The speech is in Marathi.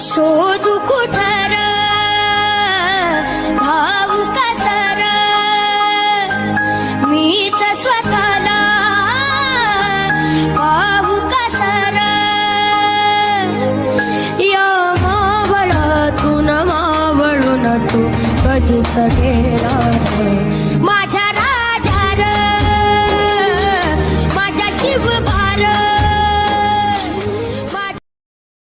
शोधू कुठर भाऊ कसर मीच स्वतःला भाऊ कसर या मावळातून मावळून तू कधीच गेला माझ्या